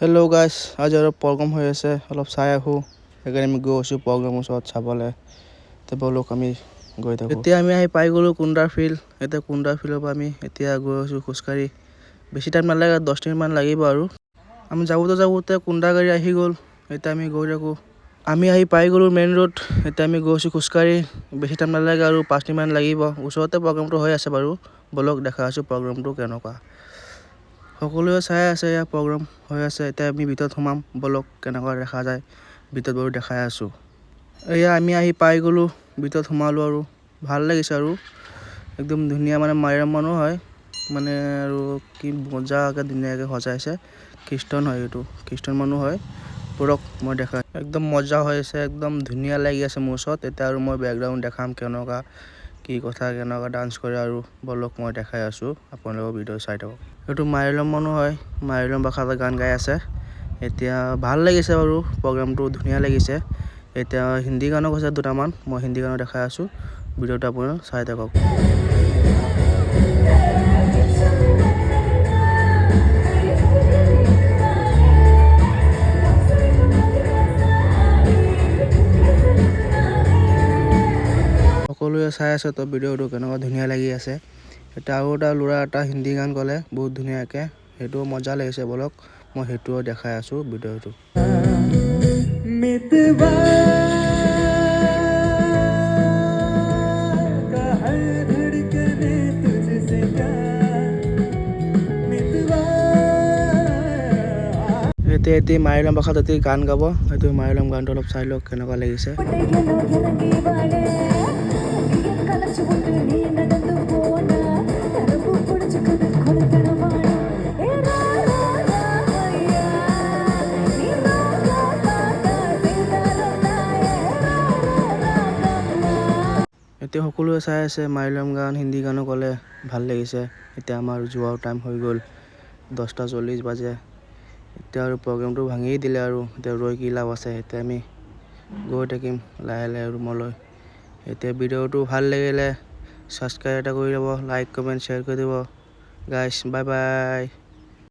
Hello' গাইছ, আজি অলপ প্ৰগ্ৰাম হৈ আছে, অলপ চাই আহোঁ। সেইকাৰণে আমি গৈ আছোঁ প্ৰগ্ৰামৰ ওচৰত চাবলৈ। এতিয়া ব'লক আমি গৈ থাকোঁ। এতিয়া আমি আহি পাই গ'লোঁ কুন্দাৰ ফিল্ড। এতিয়া কুন্দাৰ ফিল্ডৰ পৰা আমি এতিয়া গৈ আছোঁ খোজকাঢ়ি। বেছি টাইম নালাগে, 10 মিনিটমান লাগিব আৰু। আমি যাওঁতে কুন্দা গাড়ী আহি গ'ল। এতিয়া আমি গৈ থাকোঁ। আমি আহি পাই গ'লোঁ মেইন ৰোড। এতিয়া আমি গৈ আছোঁ খোজকাঢ়ি। বেছি টাইম নালাগে আৰু 5 মিনিটমান লাগিব। ওচৰতে প্ৰগ্ৰামটো হৈ আছে বাৰু। ব'লক দেখাই আছোঁ প্ৰগ্ৰামটো কেনেকুৱা। সকলোৱে চাই আছে, ইয়াৰ প্ৰগ্ৰাম হৈ আছে। এতিয়া আমি ভিতৰত সোমাম, ব'লক কেনেকুৱা দেখা যায়। ভিতৰত বাৰু দেখাই আছোঁ। এয়া আমি আহি পাই গ'লোঁ, ভিতৰত সোমালোঁ আৰু ভাল লাগিছে আৰু একদম ধুনীয়া মায়াৰাম মানুহ হয় আৰু কি মজাকৈ ধুনীয়াকৈ সজাইছে। খ্ৰীষ্টান হয়, এইটো খ্ৰীষ্টান মানুহ হয়। ব'লক মই দেখাই একদম মজা হৈ আছে, একদম ধুনীয়া লাগি আছে মোৰ ওচৰত। এতিয়া আৰু মই বেকগ্ৰাউণ্ড দেখাম কেনেকুৱা কি কথা, কেনেকুৱা ডান্স কৰে আৰু ব'লক মই দেখাই আছোঁ। আপোনালোকৰ ভিডিঅ' চাই থাকক। এইটো মায়াৰাম মানুহ হয়, মায়াৰাম ভাষাত গান গাই আছে। এতিয়া ভাল লাগিছে বাৰু, প্ৰগ্ৰামটো ধুনীয়া লাগিছে। এতিয়া হিন্দী গানো কৈছে দুটামান, মই হিন্দী গানো দেখাই আছোঁ। ভিডিঅ'টো আপোনালোকে চাই থাকক। সকলোৱে চাই আছে তো ভিডিঅ'টো কেনেকুৱা ধুনীয়া লাগি আছে। এতিয়া আৰু এটা ল'ৰা এটা হিন্দী গান ক'লে বহুত ধুনীয়াকৈ, সেইটোও মজা লাগিছে। ব'লক মই সেইটোও দেখাই আছোঁ ভিডিঅ'টো। এতিয়া মায়াৰাম ভাষাত গান গাব। সেইটো মায়াৰাম গানটো অলপ চাই লওক কেনেকুৱা লাগিছে। এতিয়া সকলোৱে চাই আছে, মায়াৰাম গান হিন্দী গানো ক'লে ভাল লাগিছে। এতিয়া আমাৰ যোৱাৰ টাইম হৈ গ'ল, 10:40 বাজে। এতিয়া আৰু প্ৰগ্ৰামটো ভাঙিয়ে দিলে আৰু এতিয়া ৰৈ কি লাভ আছে। এতিয়া আমি গৈ থাকিম লাহে লাহে ৰুমলৈ। এতিয়া ভিডিঅ'টো ভাল লাগিলে ছাবস্ক্ৰাইব এটা কৰি দিব, লাইক কমেণ্ট শ্বেয়াৰ কৰি দিব গাইছ। Bye bye.